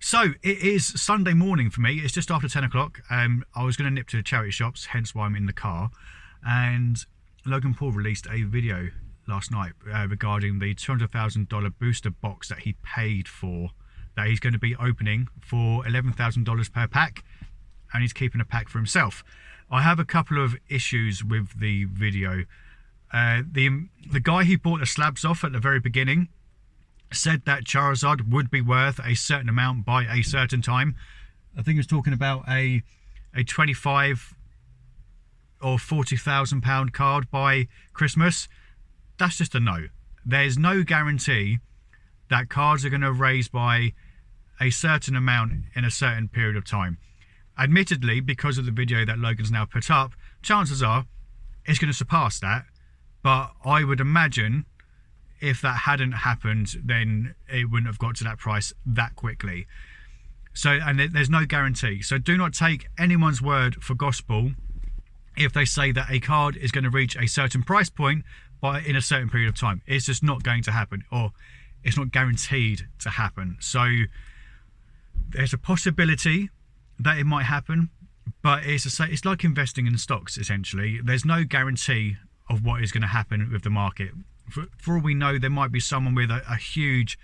So it is Sunday morning for me. It's just after 10 o'clock. I was going to nip to the charity shops, hence why I'm in the car. And Logan Paul released a video last night regarding the $200,000 booster box that he paid for, that he's going to be opening for $11,000 per pack, and he's keeping a pack for himself. I have a couple of issues with the video. The guy who bought the slabs off at the very beginning said that Charizard would be worth a certain amount by a certain time. I think he was talking about a 25 or 40,000 pound card by Christmas. That's just a no. There's no guarantee that cards are going to raise by a certain amount in a certain period of time. Admittedly, because of the video that Logan's now put up, chances are it's going to surpass that, but I would imagine if that hadn't happened, then it wouldn't have got to that price that quickly. So, and there's no guarantee. So do not take anyone's word for gospel if they say that a card is going to reach a certain price point in a certain period of time. It's just not going to happen, or it's not guaranteed to happen. So there's a possibility that it might happen, but it's like investing in stocks, essentially. There's no guarantee of what is going to happen with the market. For all we know, there might be someone with a huge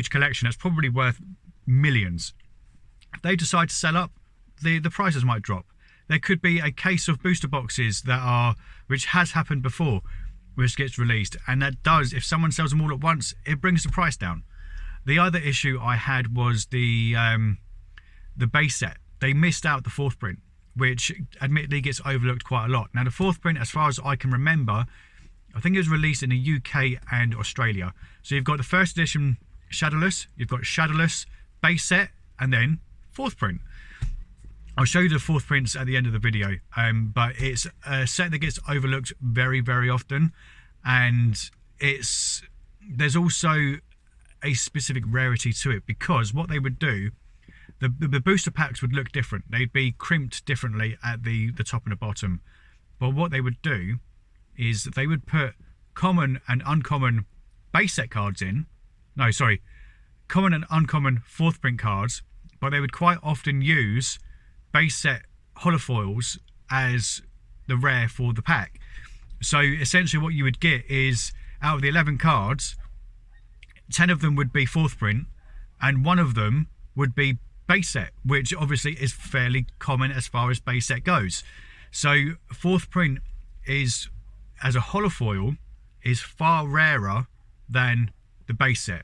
collection that's probably worth millions. If they decide to sell up, the prices might drop. There could be a case of booster boxes which has happened before, which gets released, and that does, if someone sells them all at once, it brings the price down. The other issue I had was the base set. They missed out the fourth print, which admittedly gets overlooked quite a lot. Now the fourth print, as far as I can remember, I think it was released in the UK and Australia. So you've got the first edition Shadowless, you've got Shadowless, base set, and then fourth print. I'll show you the fourth prints at the end of the video, but it's a set that gets overlooked very, very often, and there's also a specific rarity to it, because what they would do, the booster packs would look different. They'd be crimped differently at the top and the bottom, but what they would do is that they would put common and uncommon base set cards in. No, sorry, common and uncommon fourth print cards, but they would quite often use base set holofoils as the rare for the pack. So essentially what you would get is, out of the 11 cards, 10 of them would be fourth print and one of them would be base set, which obviously is fairly common as far as base set goes. So fourth print is, as a holofoil, is far rarer than the base set.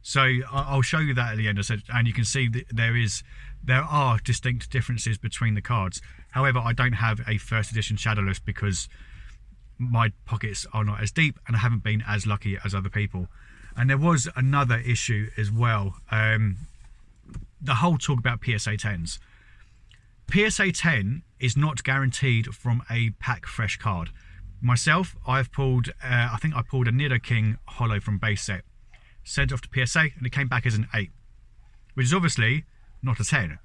So I'll show you that at the end. I said, and you can see that there are distinct differences between the cards. However, I don't have a first edition Shadowless because my pockets are not as deep and I haven't been as lucky as other people. And there was another issue as well. The whole talk about PSA 10s. PSA 10 is not guaranteed from a pack fresh card. Myself, I've pulled, I think I pulled a Nido King holo from base set, sent off to PSA, and it came back as an 8, which is obviously not a 10.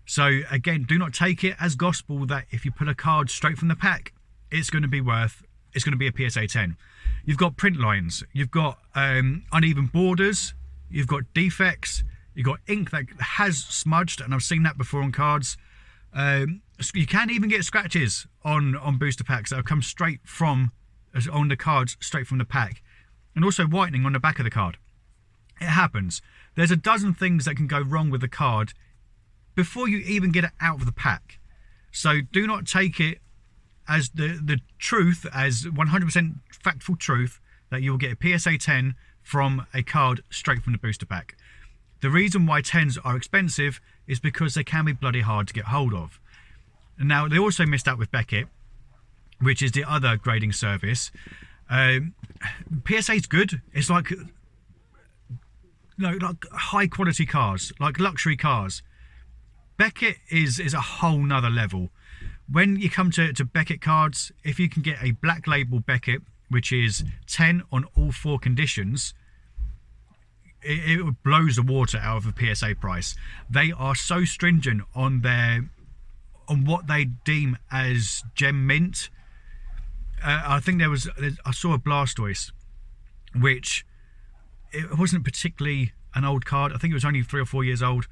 So again, do not take it as gospel that if you pull a card straight from the pack, it's going to be a PSA 10. You've got print lines, you've got uneven borders, you've got defects, you've got ink that has smudged, and I've seen that before on cards. You can even get scratches on booster packs that have come straight from, on the cards, straight from the pack. And also whitening on the back of the card. It happens. There's a dozen things that can go wrong with the card before you even get it out of the pack. So do not take it as the truth, as 100% factful truth, that you will get a PSA 10 from a card straight from the booster pack. The reason why 10s are expensive is because they can be bloody hard to get hold of. Now, they also missed out with Beckett, which is the other grading service. PSA is good. It's like high quality cars, like luxury cars. Beckett is a whole nother level. When you come to Beckett cards, if you can get a black label Beckett, which is 10 on all 4 conditions, it blows the water out of a PSA price. They are so stringent on what they deem as gem mint. I think I saw a Blastoise, which it wasn't particularly an old card. I think it was only 3 or 4 years old.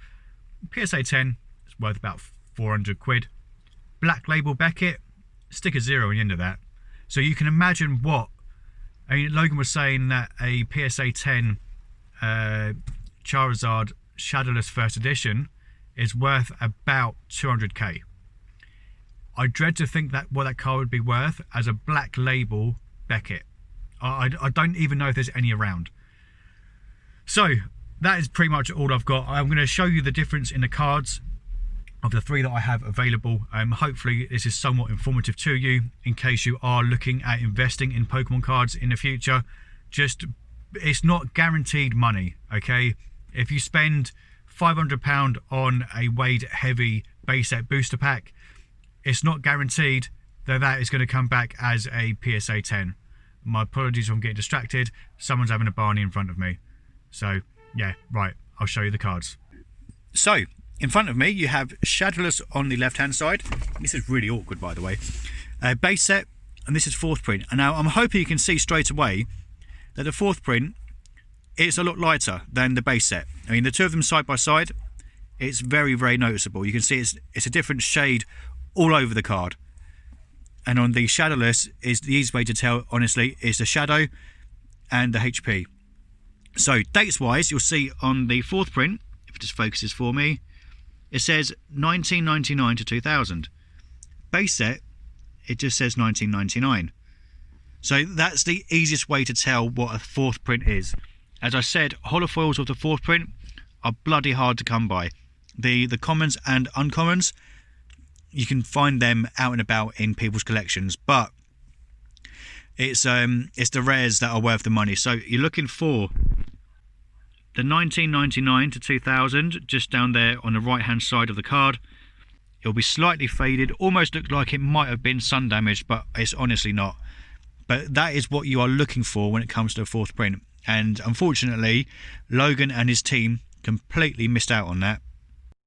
PSA 10, it's worth about 400 quid. Black label Beckett, stick a 0 on the end of that. So you can imagine what, I mean, Logan was saying that a PSA 10 Charizard Shadowless First Edition is worth about 200k. I dread to think that what that card would be worth as a black label Beckett. I don't even know if there's any around. So that is pretty much all I've got. I'm going to show you the difference in the cards of the 3 that I have available. Hopefully this is somewhat informative to you in case you are looking at investing in Pokemon cards in the future. Just, it's not guaranteed money, okay? If you spend £500 on a Wade Heavy base set booster pack, it's not guaranteed that that is going to come back as a PSA 10. My apologies if I'm getting distracted. Someone's having a Barney in front of me. So, yeah, right, I'll show you the cards. So, in front of me, you have Shadowless on the left-hand side. This is really awkward, by the way. Base set, and this is 4th print. And now I'm hoping you can see straight away that the 4th print is a lot lighter than the base set. I mean, the two of them side by side, it's very, very noticeable. You can see it's a different shade all over the card. And on the Shadowless, is the easiest way to tell, honestly, is the shadow and the HP. So, dates-wise, you'll see on the 4th print, if it just focuses for me, it says 1999 to 2000. Base set, it just says 1999. So that's the easiest way to tell what a 4th print is. As I said, holofoils of the 4th print are bloody hard to come by. The commons and uncommons, you can find them out and about in people's collections, but it's the rares that are worth the money. So you're looking for the 1999 to 2000, just down there on the right hand side of the card. It'll be slightly faded, almost looks like it might have been sun damaged, but it's honestly not. But that is what you are looking for when it comes to a 4th print. And unfortunately, Logan and his team completely missed out on that.